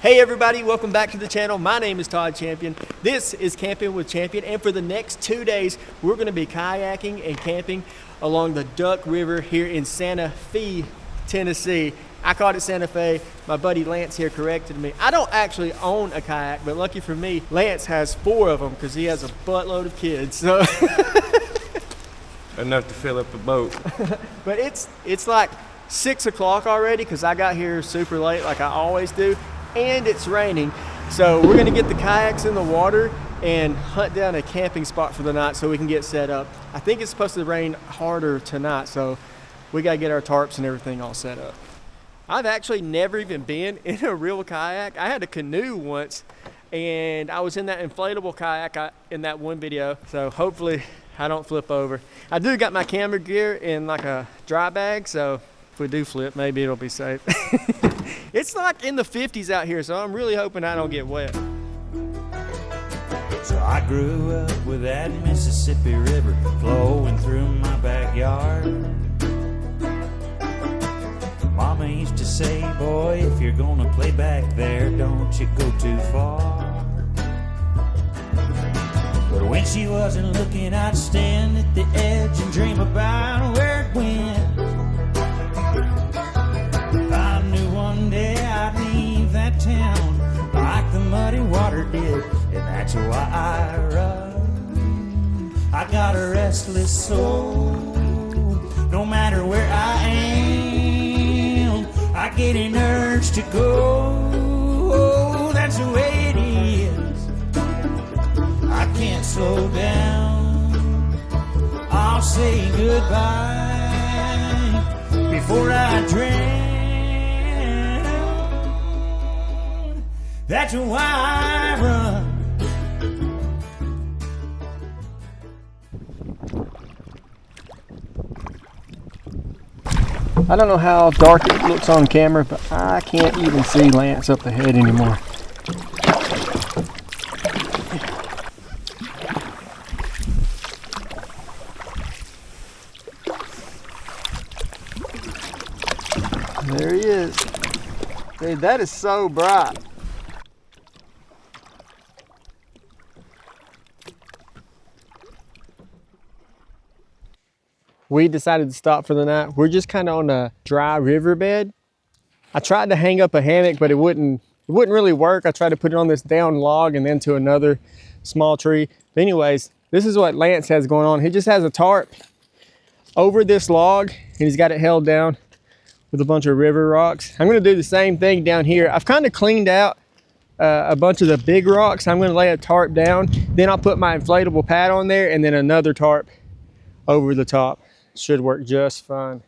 Hey everybody, welcome back to the channel. My name is Todd Champion. This is Camping with Champion, and for the next 2 days, we're gonna be kayaking and camping along the Duck River here in Santa Fe, Tennessee. I called it Santa Fe. My buddy Lance here corrected me. I don't actually own a kayak, but lucky for me, Lance has 4 of them because he has a buttload of kids. So enough to fill up the boat. But it's like 6 o'clock already because I got here super late like I always do. And it's raining, so we're gonna get the kayaks in the water and hunt down a camping spot for the night so we can get set up. I think it's supposed to rain harder tonight, so we gotta get our tarps and everything all set up. I've actually never even been in a real kayak. I had a canoe once, and I was in that inflatable kayak in that one video, so hopefully I don't flip over. I do got my camera gear in like a dry bag, so if we do flip, maybe it'll be safe. It's like in the 50s out here, so I'm really hoping I don't get wet. So I grew up with that Mississippi River flowing through my backyard. Mama used to say, boy, if you're gonna play back there, don't you go too far. But when she wasn't looking, I'd stand at the edge and dream about where it went. I knew one day I'd leave that town like the muddy water did, and that's why I run. I got a restless soul, no matter where I am, I get an urge to go. That's the way it is. I can't slow down. I'll say goodbye before I drown. That's why I run. I don't know how dark it looks on camera, but I can't even see Lance up ahead anymore. There he is. Dude, that is so bright. We decided to stop for the night. We're just kind of on a dry riverbed. I tried to hang up a hammock, but it wouldn't really work. I tried to put it on this down log and then to another small tree. But anyways, this is what Lance has going on. He just has a tarp over this log and he's got it held down with a bunch of river rocks. I'm gonna do the same thing down here. I've kind of cleaned out a bunch of the big rocks. I'm gonna lay a tarp down, then I'll put my inflatable pad on there and then another tarp over the top. Should work just fine.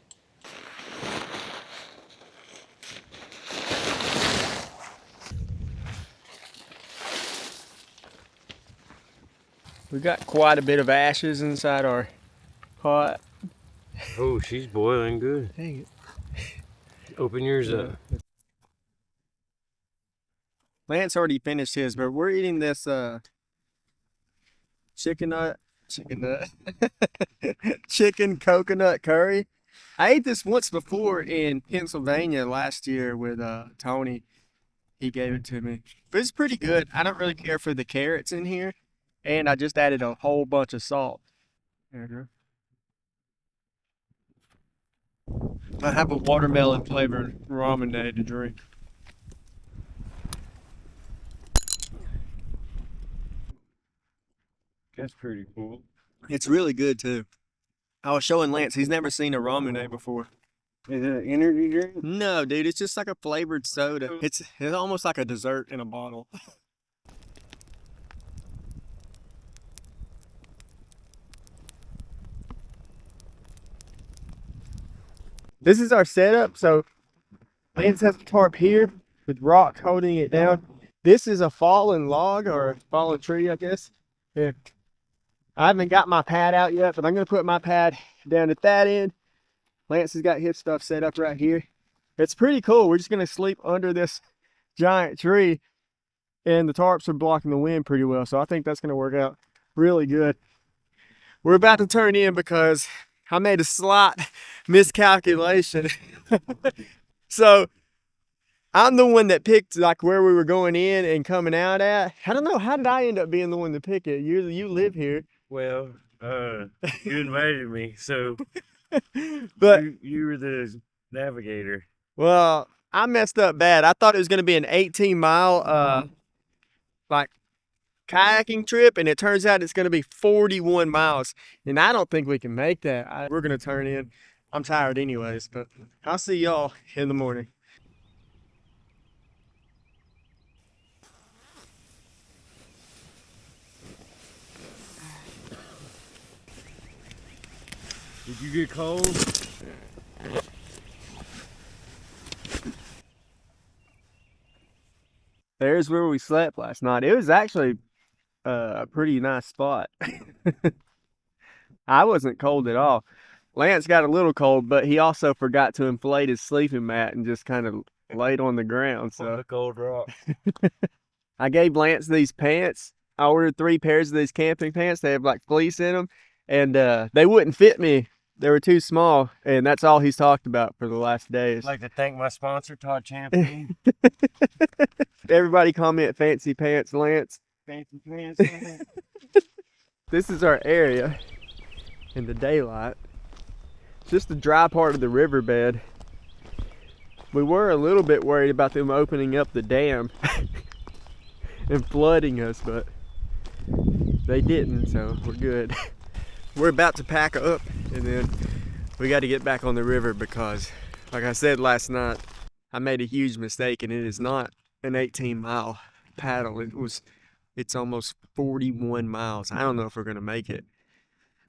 We got quite a bit of ashes inside our pot. Oh, she's boiling good. Dang it. Open yours up. Lance already finished his, but we're eating this chicken coconut curry. I ate this once before in Pennsylvania last year with Tony. He gave it to me, but it's pretty good. I don't really care for the carrots in here, and I just added a whole bunch of salt. There you go. I have a watermelon flavored ramen to drink. That's pretty cool. It's really good too. I was showing Lance, he's never seen a ramen before. Is it an energy drink? No, dude, it's just like a flavored soda. It's almost like a dessert in a bottle. This is our setup. So Lance has a tarp here with rocks holding it down. This is a fallen log or a fallen tree, I guess. Yeah. I haven't got my pad out yet, but I'm going to put my pad down at that end. Lance has got his stuff set up right here. It's pretty cool. We're just going to sleep under this giant tree, and the tarps are blocking the wind pretty well, so I think that's going to work out really good. We're about to turn in because I made a slight miscalculation. So I'm the one that picked like where we were going in and coming out at. I don't know, how did I end up being the one to pick it? You live here. Well, you invited me, so But you were the navigator. well, I messed up bad. I thought it was gonna be an 18-mile like kayaking trip, and it turns out it's gonna be 41 miles. And I don't think we can make that. We're gonna turn in. I'm tired anyways, but I'll see y'all in the morning. Did you get cold? There's where we slept last night. It was actually a pretty nice spot. I wasn't cold at all. Lance got a little cold, but he also forgot to inflate his sleeping mat and just kind of laid on the ground. So The cold rock. I gave Lance these pants. I ordered 3 pairs of these camping pants. They have like fleece in them, and they wouldn't fit me. They were too small, and that's all he's talked about for the last days. I'd like to thank my sponsor, Todd Campin. Everybody comment fancy pants, Lance. Fancy pants. This is our area in the daylight. Just the dry part of the riverbed. We were a little bit worried about them opening up the dam and flooding us, but they didn't, so we're good. We're about to pack up, and then we got to get back on the river because, like I said last night, I made a huge mistake, and it is not an 18-mile paddle. It's almost 41 miles. I don't know if we're gonna make it.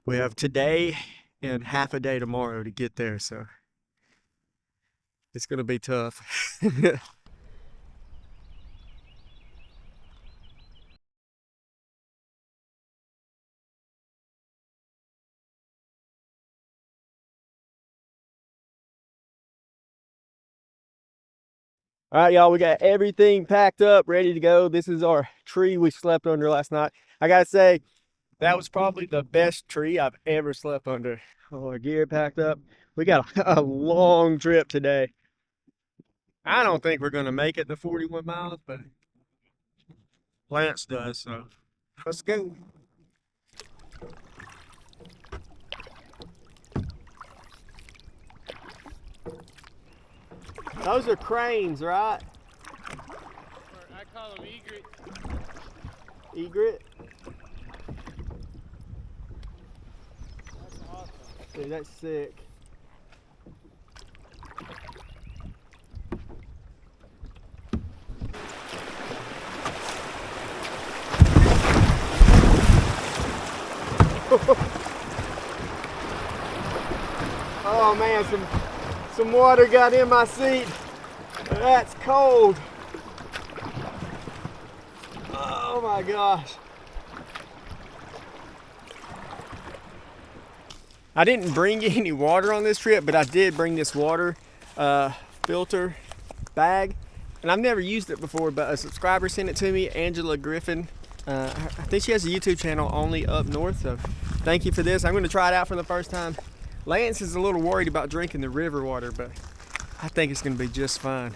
We have today and half a day tomorrow to get there, so it's gonna be tough. All right, y'all, we got everything packed up, ready to go. This is our tree we slept under last night. I gotta say, that was probably the best tree I've ever slept under. All our gear packed up. We got a long trip today. I don't think we're gonna make it the 41 miles, but Lance does, so let's go. Those are cranes, right? I call them egret. Egret? That's awesome. Dude, that's sick. Oh man, some water got in my seat. That's cold. Oh my gosh. I didn't bring any water on this trip, but I did bring this water filter bag, and I've never used it before, but a subscriber sent it to me, Angela Griffin. I think she has a YouTube channel only up north, so thank you for this. I'm going to try it out for the first time. Lance is a little worried about drinking the river water, but I think it's going to be just fine.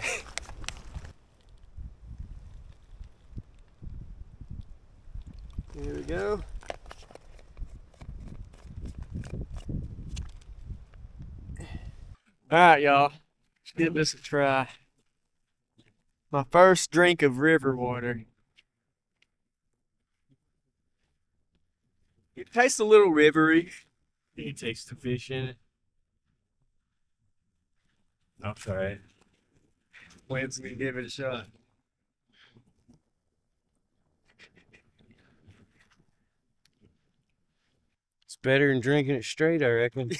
Here we go. All right, y'all, let's give this a try. My first drink of river water. It tastes a little rivery. You taste the fish in it. I'll try it. Lance gonna give it a shot. It's better than drinking it straight, I reckon.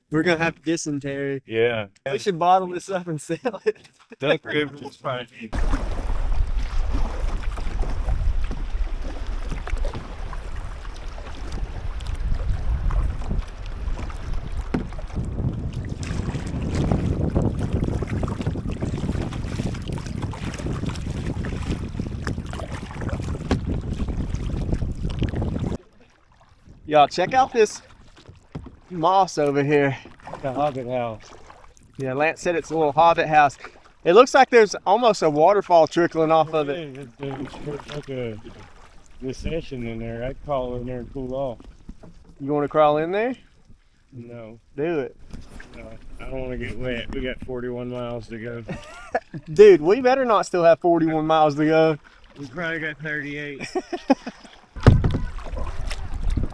We're gonna have dysentery. Yeah. We should bottle this up and sell it. Duck River is fine. Y'all check out this moss over here. The Hobbit house. Yeah, Lance said it's a little hobbit house. It looks like there's almost a waterfall trickling off of it. It's like a recession in there. I'd crawl in there and cool off. You want to crawl in there? No, Do it. no, I don't want to get wet. We got 41 miles to go. Dude, we better not still have 41 miles to go. We probably got 38.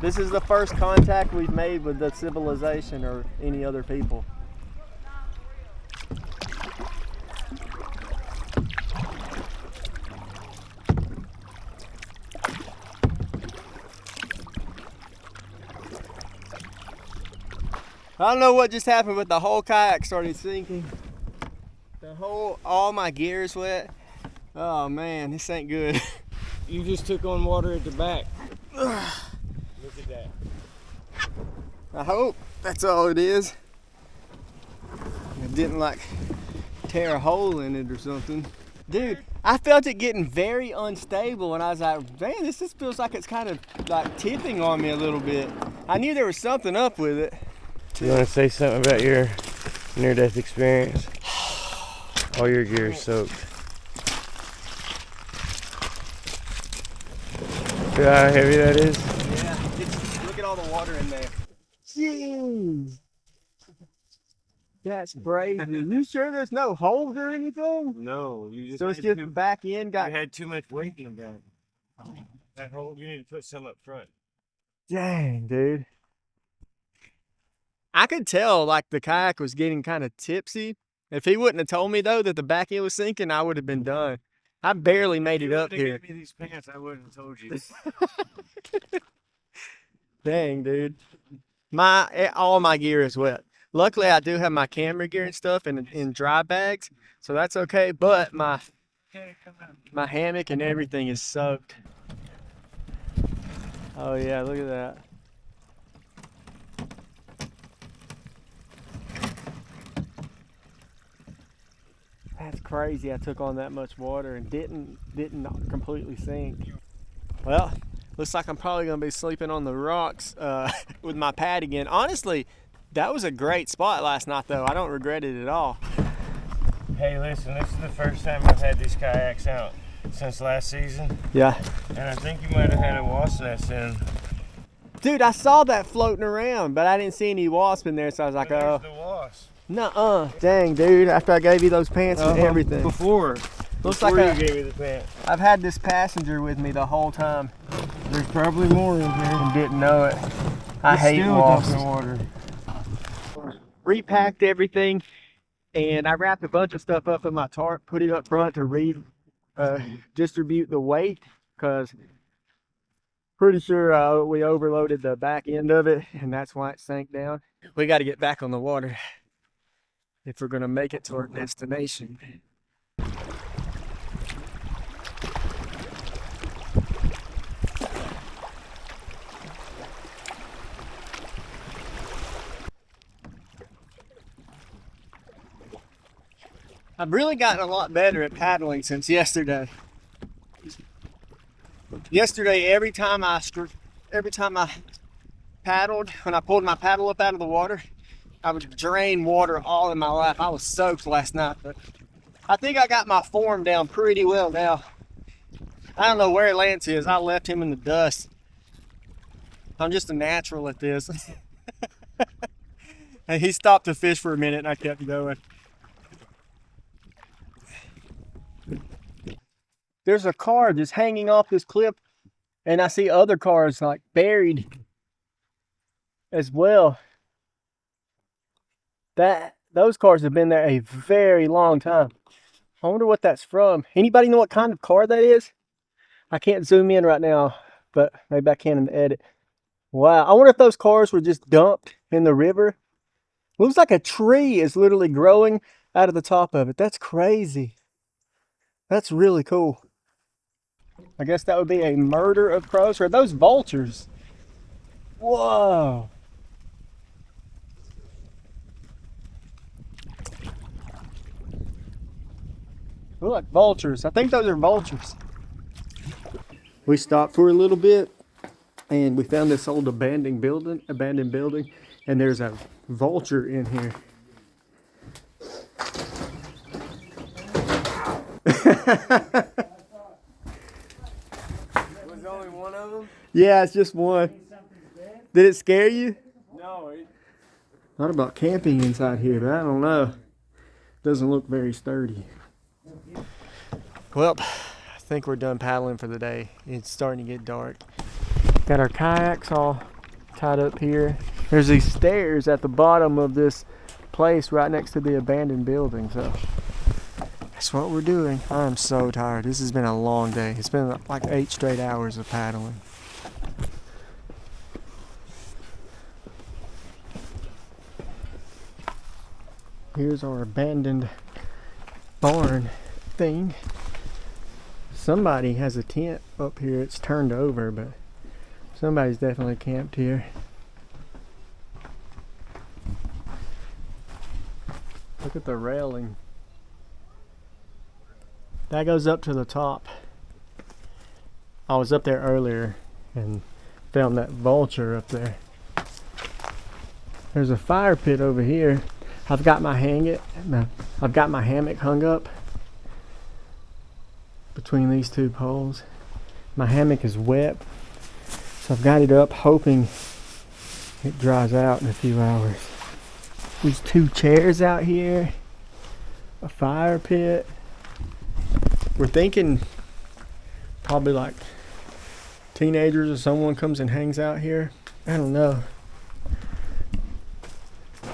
This is the first contact we've made with the civilization or any other people. I don't know what just happened, but the whole kayak started sinking. All my gear is wet. Oh man, this ain't good. You just took on water at the back. Look at that. I hope that's all it is. It didn't like tear a hole in it or something. Dude, I felt it getting very unstable and I was like, man, this just feels like it's kind of like tipping on me a little bit. I knew there was something up with it. You want to say something about your near-death experience? All your gear is soaked. See how heavy that is? Yeah, look at all the water in there. Jeez. That's crazy. You sure there's no holes or anything? No, you just So it's just back in, you had too much weight in that. That hole, you need to put some up front. Dang, dude. I could tell like the kayak was getting kind of tipsy. If he wouldn't have told me though that the back end was sinking, I would have been done. I barely made it up here. If you gave me these pants, I wouldn't have told you. Dang, dude. All my gear is wet. Luckily, I do have my camera gear and stuff in dry bags, so that's okay. But my hammock and everything is soaked. Oh yeah, look at that. That's crazy. I took on that much water and didn't completely sink. Well, looks like I'm probably gonna be sleeping on the rocks with my pad again. Honestly, that was a great spot last night though. I don't regret it at all. Hey, listen, this is the first time I've had these kayaks out since last season. Yeah. And I think you might have had a wasp nest in. Dude, I saw that floating around, but I didn't see any wasp in there, so I was like, oh. There's the wasp. Nuh-uh. Dang, dude, after I gave you those pants and everything. Before Looks you like gave me the pants. I've had this passenger with me the whole time There's probably more in here. and didn't know it. I hate wasps. Water. Repacked everything, and I wrapped a bunch of stuff up in my tarp, put it up front to distribute the weight, because pretty sure we overloaded the back end of it, and that's why it sank down. We got to get back on the water if we're going to make it to our destination. I've really gotten a lot better at paddling since yesterday. Yesterday, every time I paddled, when I pulled my paddle up out of the water, I would drain water all in my lap. I was soaked last night, but I think I got my form down pretty well now. I don't know where Lance is. I left him in the dust. I'm just a natural at this. And he stopped to fish for a minute and I kept going. There's a car just hanging off this cliff, and I see other cars like buried as well. Those cars have been there a very long time. I wonder what that's from. Anybody know what kind of car that is? I can't zoom in right now, but maybe I can in the edit. Wow, I wonder if those cars were just dumped in the river. Looks like a tree is literally growing out of the top of it. That's crazy. That's really cool. I guess that would be a murder of crows. Or are those vultures? Whoa. They look like vultures. I think those are vultures. We stopped for a little bit and we found this old abandoned building, and there's a vulture in here. Was only one of them? Yeah, it's just one. Did it scare you? No. Thought about camping inside here, but I don't know. Doesn't look very sturdy. Well, I think we're done paddling for the day. It's starting to get dark. Got our kayaks all tied up here. There's these stairs at the bottom of this place right next to the abandoned building, so that's what we're doing. I'm so tired. This has been a long day. It's been like 8 straight hours of paddling. Here's our abandoned barn thing. Somebody has a tent up here. It's turned over, but somebody's definitely camped here. Look at the railing. That goes up to the top. I was up there earlier and found that vulture up there. There's a fire pit over here. I've got my hammock hung up between these two poles. My hammock is wet, so I've got it up hoping it dries out in a few hours. There's 2 chairs out here, a fire pit. We're thinking probably like teenagers or someone comes and hangs out here. I don't know.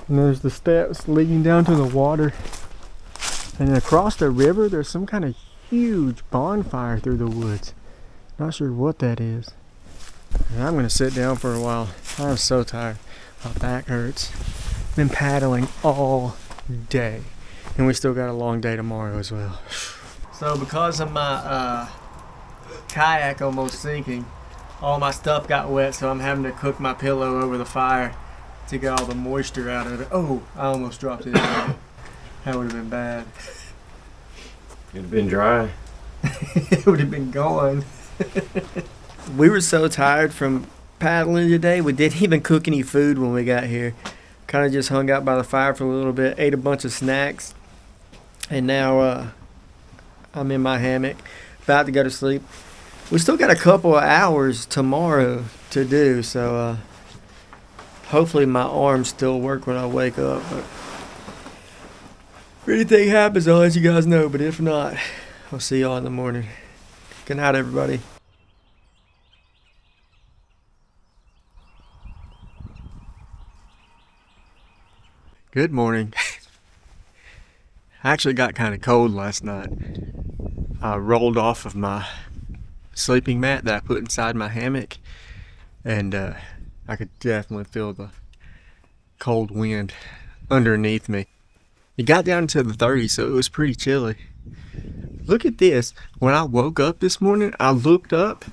And there's the steps leading down to the water. And across the river, there's some kind of huge bonfire through the woods. Not sure what that is. And I'm gonna sit down for a while. I'm so tired. My back hurts. Been paddling all day. And we still got a long day tomorrow as well. So because of my kayak almost sinking, all my stuff got wet, so I'm having to cook my pillow over the fire to get all the moisture out of it. Oh, I almost dropped it. That would have been bad. It'd have been dry. It would have been gone. We were so tired from paddling today, we didn't even cook any food when we got here. Kind of just hung out by the fire for a little bit, ate a bunch of snacks, and now I'm in my hammock, about to go to sleep. We still got a couple of hours tomorrow to do, so hopefully my arms still work when I wake up. But if anything happens, I'll let you guys know. But if not, I'll see y'all in the morning. Good night, everybody. Good morning. I actually got kind of cold last night. I rolled off of my sleeping mat that I put inside my hammock, and I could definitely feel the cold wind underneath me. It got down to the 30s, so it was pretty chilly. Look at this. When I woke up this morning, I looked up,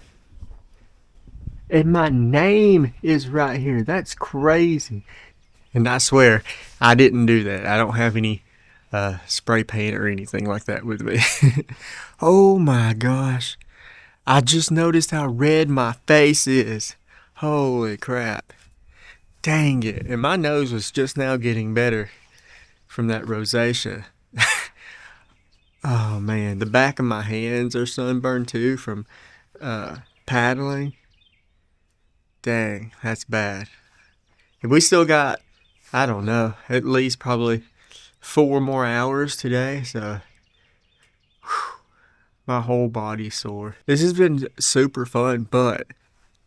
and my name is right here. That's crazy. And I swear, I didn't do that. I don't have any spray paint or anything like that with me. Oh my gosh. I just noticed how red my face is. Holy crap. Dang it. And my nose was just now getting better from that rosacea. Oh man, the back of my hands are sunburned too from paddling. Dang, that's bad. And we still got, I don't know, at least probably 4 more hours today, so my whole body's sore. This has been super fun, but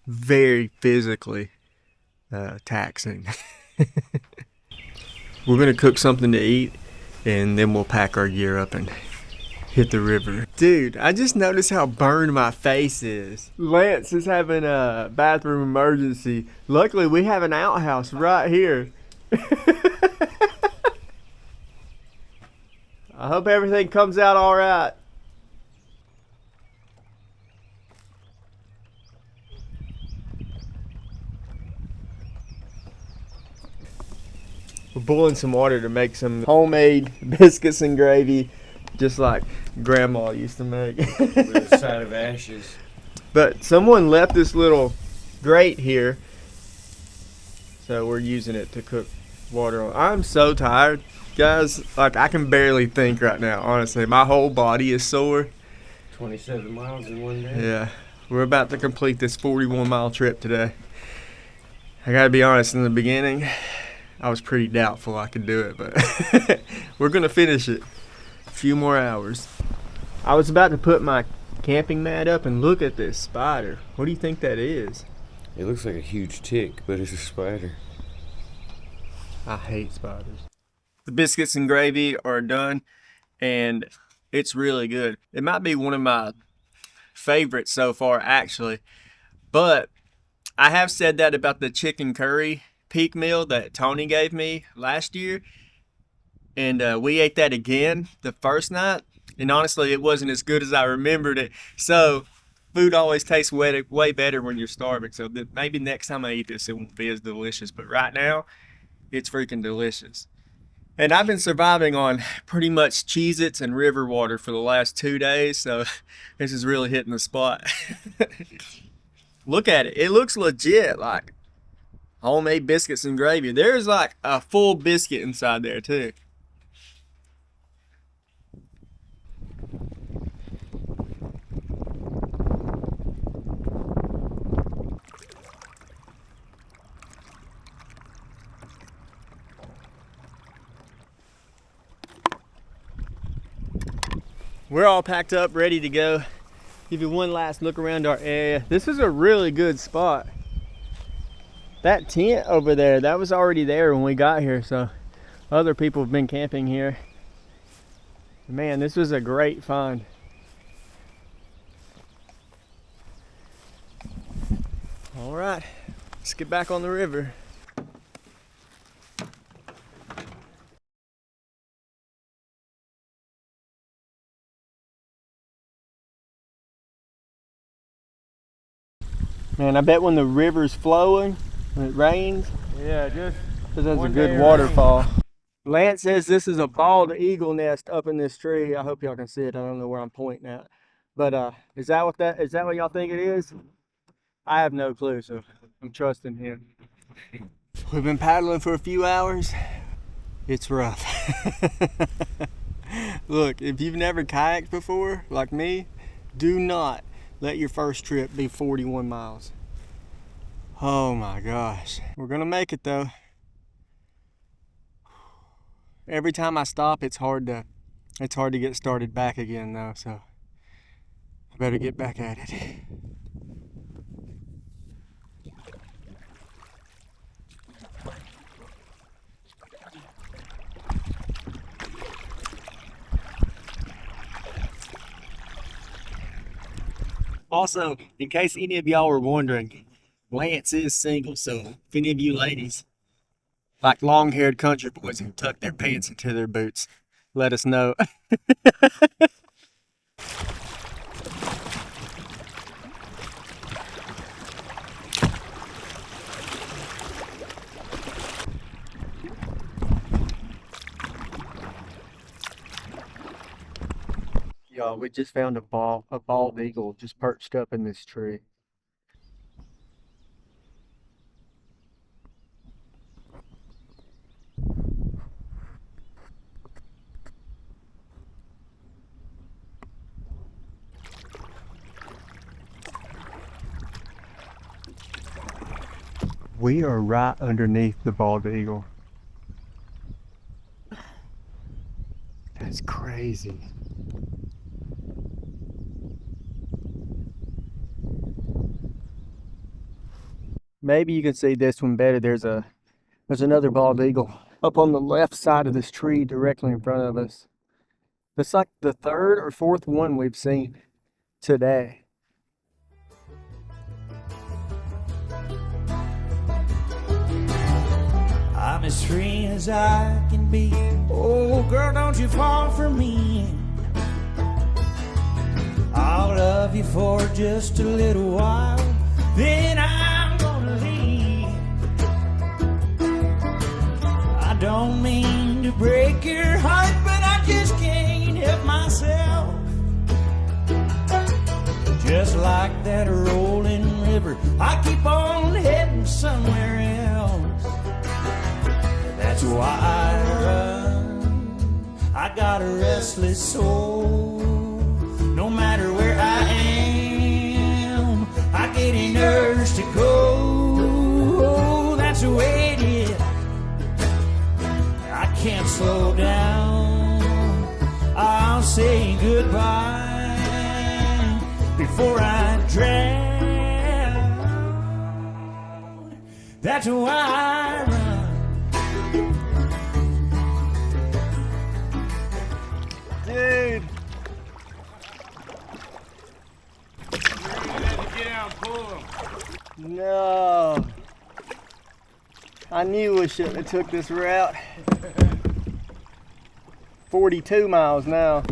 very physically taxing. We're gonna cook something to eat, and then we'll pack our gear up and hit the river. Dude, I just noticed how burned my face is. Lance is having a bathroom emergency. Luckily, we have an outhouse right here. I hope everything comes out all right. We're boiling some water to make some homemade biscuits and gravy, just like Grandma used to make. With a side of ashes. But someone left this little grate here, so we're using it to cook water on. I'm so tired, guys. Like, I can barely think right now, honestly. My whole body is sore. 27 miles in one day. Yeah, we're about to complete this 41-mile trip today. I gotta be honest, in the beginning, I was pretty doubtful I could do it, but we're gonna finish it. A few more hours. I was about to put my camping mat up and look at this spider. What do you think that is? It looks like a huge tick, but it's a spider. I hate spiders. The biscuits and gravy are done, and it's really good. It might be one of my favorites so far, actually. But I have said that about the chicken curry peak meal that Tony gave me last year. And we ate that again the first night. And honestly, it wasn't as good as I remembered it. So food always tastes way better when you're starving. So maybe next time I eat this, it won't be as delicious. But right now, it's freaking delicious. And I've been surviving on pretty much Cheez-Its and river water for the last 2 days. So this is really hitting the spot. Look at it. It looks legit, like homemade biscuits and gravy. There's like a full biscuit inside there too. We're all packed up, ready to go. Give you one last look around our area. This is a really good spot. That tent over there, that was already there when we got here, so other people have been camping here. Man, this was a great find. All right, let's get back on the river. Man, I bet when the river's flowing, when it rains, Yeah, just this is a one good day waterfall. Lance says this is a bald eagle nest up in this tree. I hope y'all can see it. I don't know where I'm pointing at. But is that what y'all think it is? I have no clue, so I'm trusting him. We've been paddling for a few hours. It's rough. Look, if you've never kayaked before, like me, do not let your first trip be 41 miles. Oh my gosh. We're gonna make it though. Every time I stop, it's hard to get started back again though, so I better get back at it. Also, in case any of y'all were wondering, Lance is single, so if any of you ladies like long-haired country boys who tuck their pants into their boots, let us know. Y'all, we just found a bald eagle just perched up in this tree. We are right underneath the bald eagle. That's crazy. Maybe you can see this one better. There's another bald eagle up on the left side of this tree directly in front of us. It's like the third or fourth one we've seen today. I'm as free as I can be. Oh, girl, don't you fall for me. I'll love you for just a little while, then I'm gonna leave. I don't mean to break your heart, but I just can't help myself. Just like that rolling river, I keep on heading somewhere else. That's that's why I run. I got a restless soul. No matter where I am, I get an urge to go. That's the way it is. I can't slow down. I'll say goodbye before I drown. That's why I run. Dude. No. I knew we shouldn't have took this route. 42 miles now.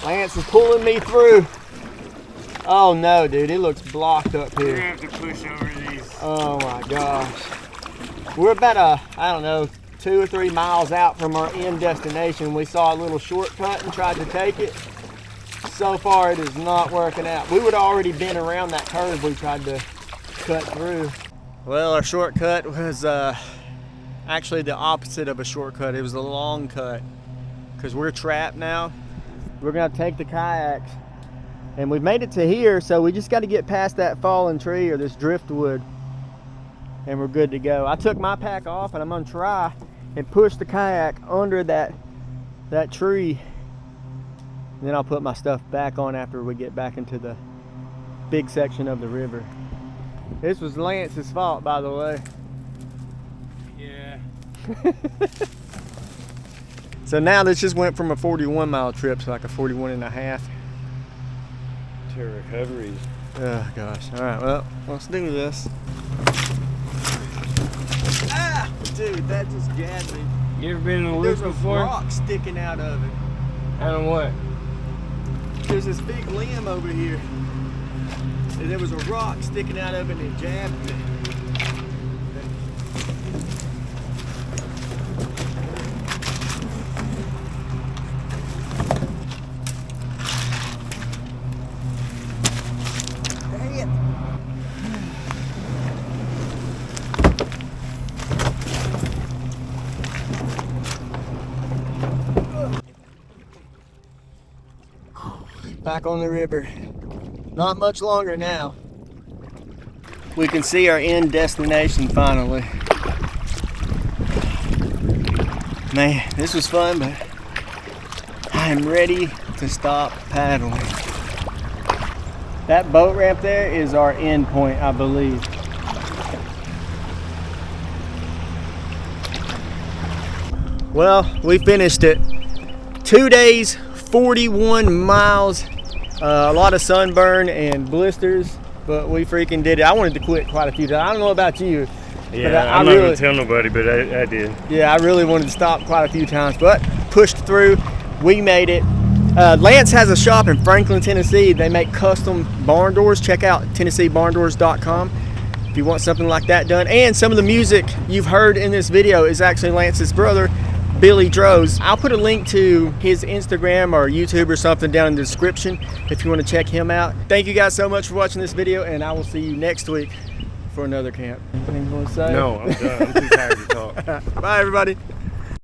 Lance is pulling me through. Oh no, dude, it looks blocked up here. You're gonna have to push over these. Oh my gosh. We're about I don't know, 2 or 3 miles out from our end destination. We saw a little shortcut and tried to take it. So far it is not working out. We would have already been around that curve we tried to cut through. Well, our shortcut was actually the opposite of a shortcut. It was a long cut because we're trapped now. We're gonna take the kayaks and we've made it to here, so we just got to get past that fallen tree or this driftwood and we're good to go. I took my pack off and I'm gonna try and push the kayak under that tree. And then I'll put my stuff back on after we get back into the big section of the river. This was Lance's fault, by the way. Yeah. So now this just went from a 41 mile trip to like a 41 and a half. To recoveries. Oh gosh. All right, well, let's do this. Ah, dude, that just jabbed me. You ever been in a loop There's before? a rock sticking out of it. Out of what? There's this big limb over here. And there was a rock sticking out of it and it jabbed me. Dang it. Back on the river. Not much longer now. We can see our end destination finally. Man, this was fun, but I am ready to stop paddling. That boat ramp there is our end point, I believe. Well, we finished it. 2 days, 41 miles. A lot of sunburn and blisters, but we freaking did it. I wanted to quit quite a few times. I don't know about you. Yeah, I'm not gonna tell nobody, but I did. Yeah, I really wanted to stop quite a few times, but pushed through. We made it. Lance has a shop in Franklin, Tennessee. They make custom barn doors. Check out TennesseeBarnDoors.com if you want something like that done. And some of the music you've heard in this video is actually Lance's brother, Billy Droz. I'll put a link to his Instagram or YouTube or something down in the description if you want to check him out. Thank you guys so much for watching this video, and I will see you next week for another camp. Anything you want to say? No, I'm done. I'm too tired to talk. Bye, everybody.